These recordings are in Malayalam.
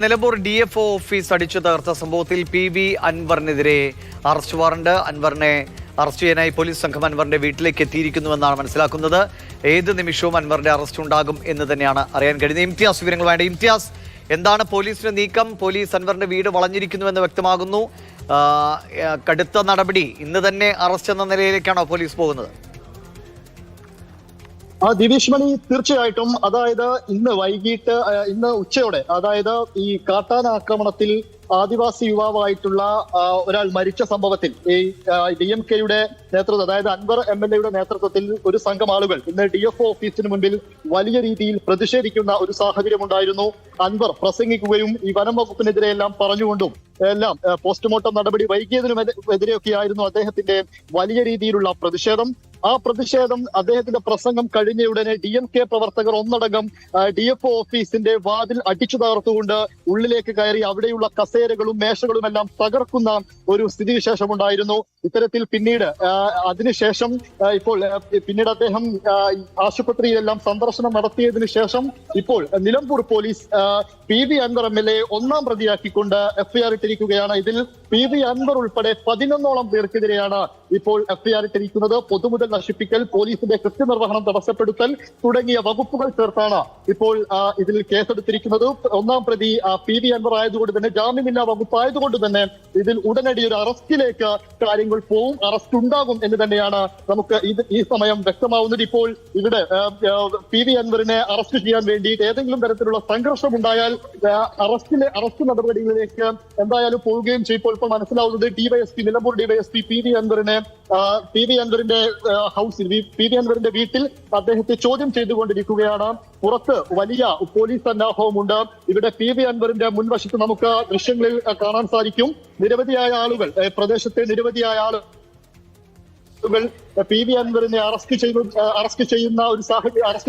നിലമ്പൂർ DFO ഓഫീസ് അടിച്ചു തകർത്ത സംഭവത്തിൽ PV അൻവറിനെതിരെ അറസ്റ്റ് വാറണ്ട്. അൻവറിനെ അറസ്റ്റ് ചെയ്യാനായി പോലീസ് സംഘം അൻവറിന്റെ വീട്ടിലേക്ക് എത്തിയിരിക്കുന്നുവെന്നാണ് മനസ്സിലാക്കുന്നത്. ഏത് നിമിഷവും അൻവറിന്റെ അറസ്റ്റ് ഉണ്ടാകും എന്ന് തന്നെയാണ് അറിയാൻ കഴിയുന്നത്. ഇംതിയാസ് വിവരങ്ങൾ വേണ്ട. ഇംതിയാസ്, എന്താണ് പോലീസിന്റെ നീക്കം? പോലീസ് അൻവറിന്റെ വീട് വളഞ്ഞിരിക്കുന്നുവെന്ന് വ്യക്തമാകുന്നു. കടുത്ത നടപടി, ഇന്ന് തന്നെ അറസ്റ്റ് എന്ന നിലയിലേക്കാണോ പോലീസ് പോകുന്നത്? ദിവേഷ് മണി, തീർച്ചയായിട്ടും. അതായത് ഇന്ന് ഉച്ചയോടെ, അതായത് ഈ കാട്ടാന ആക്രമണത്തിൽ ആദിവാസി യുവാവായിട്ടുള്ള ഒരാൾ മരിച്ച സംഭവത്തിൽ ഈ DMK-യുടെ നേതൃത്വം, അതായത് അൻവർ MLA-യുടെ നേതൃത്വത്തിൽ ഒരു സംഘം ആളുകൾ ഇന്ന് DFO ഓഫീസിന് മുൻപിൽ വലിയ രീതിയിൽ പ്രതിഷേധിക്കുന്ന ഒരു സാഹചര്യം ഉണ്ടായിരുന്നു. അൻവർ പ്രസംഗിക്കുകയും ഈ വനം വകുപ്പിനെതിരെ എല്ലാം പറഞ്ഞുകൊണ്ടും എല്ലാം പോസ്റ്റ്മോർട്ടം നടപടി വൈകിയതിനുമെതിരെയൊക്കെയായിരുന്നു അദ്ദേഹത്തിന്റെ വലിയ രീതിയിലുള്ള പ്രതിഷേധം. ആ പ്രതിഷേധം, അദ്ദേഹത്തിന്റെ പ്രസംഗം കഴിഞ്ഞ ഉടനെ DMK പ്രവർത്തകർ ഒന്നടങ്കം DFO ഓഫീസിന്റെ വാതിൽ അടിച്ചു തകർത്തുകൊണ്ട് ഉള്ളിലേക്ക് കയറി അവിടെയുള്ള കസേരകളും മേശകളും എല്ലാം തകർക്കുന്ന ഒരു സ്ഥിതിവിശേഷം ഉണ്ടായിരുന്നു. ഇത്തരത്തിൽ അതിനുശേഷം പിന്നീട് അദ്ദേഹം ആശുപത്രിയിലെല്ലാം സന്ദർശനം നടത്തിയതിനു ശേഷം ഇപ്പോൾ Nilambur police PV Anvar MLA ഒന്നാം പ്രതിയാക്കിക്കൊണ്ട് FIR ഇട്ടിരിക്കുകയാണ്. ഇതിൽ PV അൻവർ ഉൾപ്പെടെ 11ഓളം പേർക്കെതിരെയാണ് ഇപ്പോൾ FIR ഇട്ടിരിക്കുന്നത്. പൊതുമുതൽ നശിപ്പിക്കൽ, പോലീസിന്റെ കൃത്യനിർവഹണം തടസ്സപ്പെടുത്തൽ തുടങ്ങിയ വകുപ്പുകൾ ചേർത്താണ് ഇപ്പോൾ ഇതിൽ കേസെടുത്തിരിക്കുന്നത്. ഒന്നാം പ്രതി PV അൻവർ ആയതുകൊണ്ട് തന്നെ, ജാമ്യമില്ലാ വകുപ്പായതുകൊണ്ട് തന്നെ ഇതിൽ ഉടനടി ഒരു അറസ്റ്റിലേക്ക് കാര്യങ്ങൾ പോവും, അറസ്റ്റ് ഉണ്ടാകും എന്ന് തന്നെയാണ് നമുക്ക് ഈ സമയം വ്യക്തമാവുന്നത്. ഇപ്പോൾ ഇവിടെ PV അൻവറിനെ അറസ്റ്റ് ചെയ്യാൻ വേണ്ടി ഏതെങ്കിലും തരത്തിലുള്ള സംഘർഷം ഉണ്ടായാൽ അറസ്റ്റ് നടപടികളിലേക്ക് എന്തായാലും പോവുകയും ചെയ്യും. ഇപ്പോൾ മനസ്സിലാവുന്നത് നിലമ്പൂർ DYSP PV അൻവറിന്റെ ഹൗസിൽ, PV അൻവറിന്റെ വീട്ടിൽ അദ്ദേഹത്തെ ചോദ്യം ചെയ്തുകൊണ്ടിരിക്കുകയാണ്. പുറത്ത് വലിയ പോലീസ് സന്നാഹവുമുണ്ട്. ഇവിടെ PV അൻവറിന്റെ മുൻവശത്ത് നമുക്ക് ദൃശ്യങ്ങളിൽ കാണാൻ സാധിക്കും. നിരവധിയായ ആളുകൾ, പ്രദേശത്തെ നിരവധിയായ ആളുകൾ PV അൻവറിനെ അറസ്റ്റ്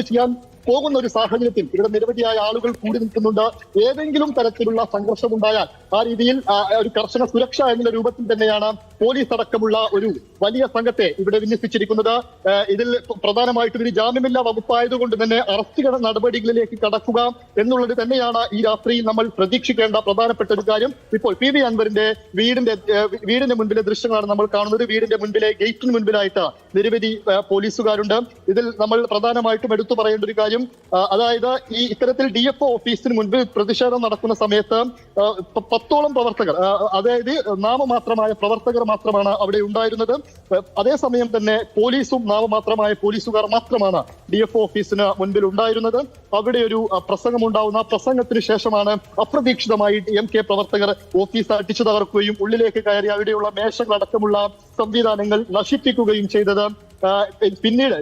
ചെയ്യാൻ പോകുന്ന ഒരു സാഹചര്യത്തിൽ ഇവിടെ നിരവധിയായ ആളുകൾ കൂടി നിൽക്കുന്നുണ്ട്. ഏതെങ്കിലും തരത്തിലുള്ള സംഘർഷമുണ്ടായാൽ ആ രീതിയിൽ ഒരു കർശന സുരക്ഷ എന്ന രൂപത്തിൽ തന്നെയാണ് പോലീസ് അടക്കമുള്ള ഒരു വലിയ സംഘത്തെ ഇവിടെ വിന്യസിച്ചിരിക്കുന്നത്. ഇതിൽ പ്രധാനമായിട്ടും ഒരു ജാമ്യമില്ലാ വകുപ്പായതുകൊണ്ട് തന്നെ അറസ്റ്റ് നടപടികളിലേക്ക് കടക്കുക എന്നുള്ളത് തന്നെയാണ് ഈ രാത്രിയിൽ നമ്മൾ പ്രതീക്ഷിക്കേണ്ട പ്രധാനപ്പെട്ട ഒരു കാര്യം. ഇപ്പോൾ PV അൻവറിന്റെ വീടിന്റെ മുൻപിലെ ദൃശ്യങ്ങളാണ് നമ്മൾ കാണുന്നത്. വീടിന്റെ മുൻപിലെ ഗേറ്റിന് മുൻപിലായിട്ട് നിരവധി പോലീസുകാരുണ്ട്. ഇതിൽ നമ്മൾ പ്രധാനമായിട്ടും എടുത്തു പറയേണ്ട ഒരു കാര്യം, അതായത് ഇത്തരത്തിൽ DFO ഓഫീസിന് മുൻപിൽ പ്രതിഷേധം നടക്കുന്ന സമയത്ത് 10ഓളം പ്രവർത്തകർ, അതായത് നാമമാത്രമായ പ്രവർത്തകർ മാത്രമാണ് അവിടെ ഉണ്ടായിരുന്നത്. അതേസമയം തന്നെ പോലീസും നാമമാത്രമായ പോലീസുകാർ മാത്രമാണ് DFO ഓഫീസിന് മുൻപിൽ ഉണ്ടായിരുന്നത്. അവിടെ ഒരു പ്രസംഗം ഉണ്ടാവുന്ന പ്രസംഗത്തിന് ശേഷമാണ് അപ്രതീക്ഷിതമായി DMK പ്രവർത്തകർ ഓഫീസ് അടിച്ചു തകർക്കുകയും ഉള്ളിലേക്ക് കയറി അവിടെയുള്ള മേശകളടക്കമുള്ള സംവിധാനങ്ങൾ നശിപ്പിക്കുകയും ചെയ്തത്. പിന്നീട്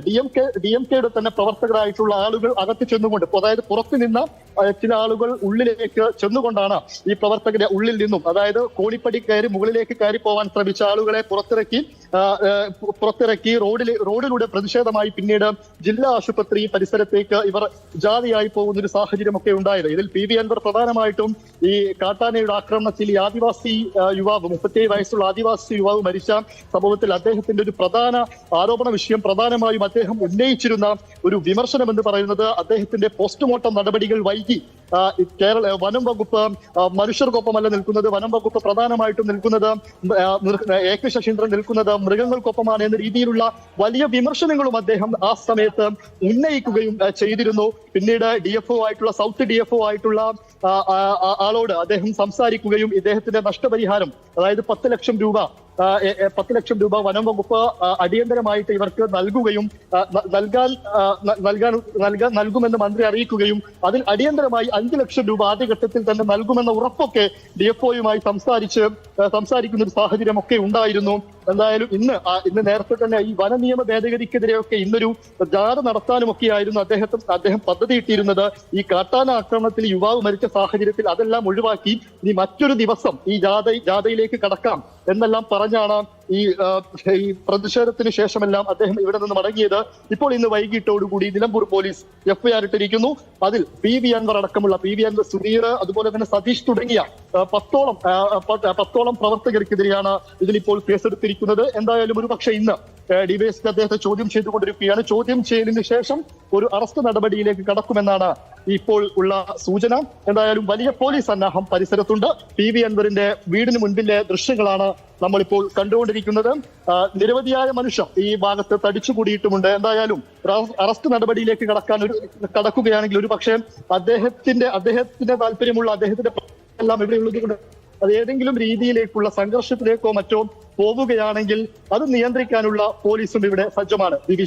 DMK-യുടെ തന്നെ പ്രവർത്തകരായിട്ടുള്ള ആളുകൾ അകത്ത് ചെന്നുകൊണ്ട്, അതായത് പുറത്തു നിന്ന് ചില ആളുകൾ ഉള്ളിലേക്ക് ചെന്നുകൊണ്ടാണ് ഈ പ്രവർത്തകരെ ഉള്ളിൽ നിന്നും, അതായത് കോണിപ്പടി കയറി മുകളിലേക്ക് കയറി പോവാൻ ശ്രമിച്ച ആളുകളെ പുറത്തിറക്കി റോഡിലൂടെ പ്രതിഷേധമായി പിന്നീട് ജില്ലാ ആശുപത്രി പരിസരത്തേക്ക് ഇവർ ജാതിയായി പോകുന്ന ഒരു സാഹചര്യമൊക്കെ ഉണ്ടായത്. ഇതിൽ PV അൻവർ പ്രധാനമായിട്ടും ഈ കാട്ടാനയുടെ ആക്രമണത്തിൽ ഈ ആദിവാസി യുവാവ്, 37 വയസ്സുള്ള ആദിവാസി യുവാവ് മരിച്ച സംഭവത്തിൽ അദ്ദേഹത്തിന്റെ ഒരു പ്രധാന ആരോപണ വിഷയം, പ്രധാനമായും അദ്ദേഹം ഉന്നയിച്ചിരുന്ന ഒരു വിമർശനം എന്ന് പറയുന്നത് അദ്ദേഹത്തിന്റെ പോസ്റ്റ്മോർട്ടം നടപടികൾ വൈകി. വനം വകുപ്പ് മനുഷ്യർക്കൊപ്പമല്ല നിൽക്കുന്നത്, വനം വകുപ്പ് പ്രധാനമായിട്ടും നിൽക്കുന്നത്, AK ശശീന്ദ്രൻ നിൽക്കുന്നത് മൃഗങ്ങൾക്കൊപ്പമാണ് എന്ന രീതിയിലുള്ള വലിയ വിമർശനങ്ങളും അദ്ദേഹം ആ സമയത്ത് ഉന്നയിക്കുകയും ചെയ്തിരുന്നു. പിന്നീട് സൗത്ത് DFO ആയിട്ടുള്ള ആളോട് അദ്ദേഹം സംസാരിക്കുകയും ഇദ്ദേഹത്തിന്റെ നഷ്ടപരിഹാരം, അതായത് 10 ലക്ഷം രൂപ വനം വകുപ്പ് അടിയന്തരമായിട്ട് ഇവർക്ക് നൽകുമെന്ന് മന്ത്രി അറിയിക്കുകയും അതിൽ അടിയന്തരമായി 5 ലക്ഷം രൂപ ആദ്യഘട്ടത്തിൽ തന്നെ നൽകുമെന്ന ഉറപ്പൊക്കെ DFOയുമായി സംസാരിക്കുന്ന ഒരു സാഹചര്യമൊക്കെ ഉണ്ടായിരുന്നു. എന്തായാലും ഇന്ന് നേരത്തെ തന്നെ ഈ വനനിയമ ഭേദഗതിക്കെതിരെയൊക്കെ ഇന്നൊരു ജാഥ നടത്താനുമൊക്കെയായിരുന്നു അദ്ദേഹം പദ്ധതിയിട്ടിരുന്നത്. ഈ കാട്ടാന ആക്രമണത്തിൽ യുവാവ് മരിച്ച സാഹചര്യത്തിൽ അതെല്ലാം ഒഴിവാക്കി ഇനി മറ്റൊരു ദിവസം ഈ ജാഥയിലേക്ക് കടക്കാം എന്നെല്ലാം പറഞ്ഞാണ് ഈ പ്രതിഷേധത്തിന് ശേഷമെല്ലാം അദ്ദേഹം ഇവിടെ നിന്ന് മടങ്ങിയത്. ഇപ്പോൾ ഇന്ന് വൈകിട്ടോടുകൂടി നിലമ്പൂർ പോലീസ് FIR ഇട്ടിരിക്കുന്നു. അതിൽ PV അൻവർ അടക്കമുള്ള PV അൻവർ, സുധീർ, അതുപോലെ തന്നെ സതീഷ് തുടങ്ങിയ 10ഓളം പ്രവർത്തകർക്കെതിരെയാണ് ഇതിലിപ്പോൾ കേസെടുത്തിരിക്കുന്നത്. എന്തായാലും ഒരുപക്ഷെ ഇന്ന് DYSP അദ്ദേഹത്തെ ചോദ്യം ചെയ്തുകൊണ്ടിരിക്കുകയാണ്. ചോദ്യം ചെയ്യലിന് ശേഷം ഒരു അറസ്റ്റ് നടപടിയിലേക്ക് കടക്കുമെന്നാണ് ഇപ്പോൾ ഉള്ള സൂചന. എന്തായാലും വലിയ പോലീസ് സന്നാഹം പരിസരത്തുണ്ട്. PV അൻവറിന്റെ വീടിന് മുൻപിലെ ദൃശ്യങ്ങളാണ് നമ്മളിപ്പോൾ കണ്ടുകൊണ്ടിരിക്കുന്നത്. നിരവധിയായ മനുഷ്യർ ഈ ഭാഗത്ത് തടിച്ചുകൂടിയിട്ടുമുണ്ട്. എന്തായാലും അറസ്റ്റ് നടപടിയിലേക്ക് കടക്കുകയാണെങ്കിൽ ഒരു പക്ഷേ അദ്ദേഹത്തിന്റെ താല്പര്യമുള്ള അദ്ദേഹത്തിന്റെ എല്ലാം ഇവിടെ ഉള്ളത് കൊണ്ട് അത് ഏതെങ്കിലും രീതിയിലേക്കുള്ള സംഘർഷത്തിലേക്കോ മറ്റോ പോവുകയാണെങ്കിൽ അത് നിയന്ത്രിക്കാനുള്ള പോലീസും ഇവിടെ സജ്ജമാണ്.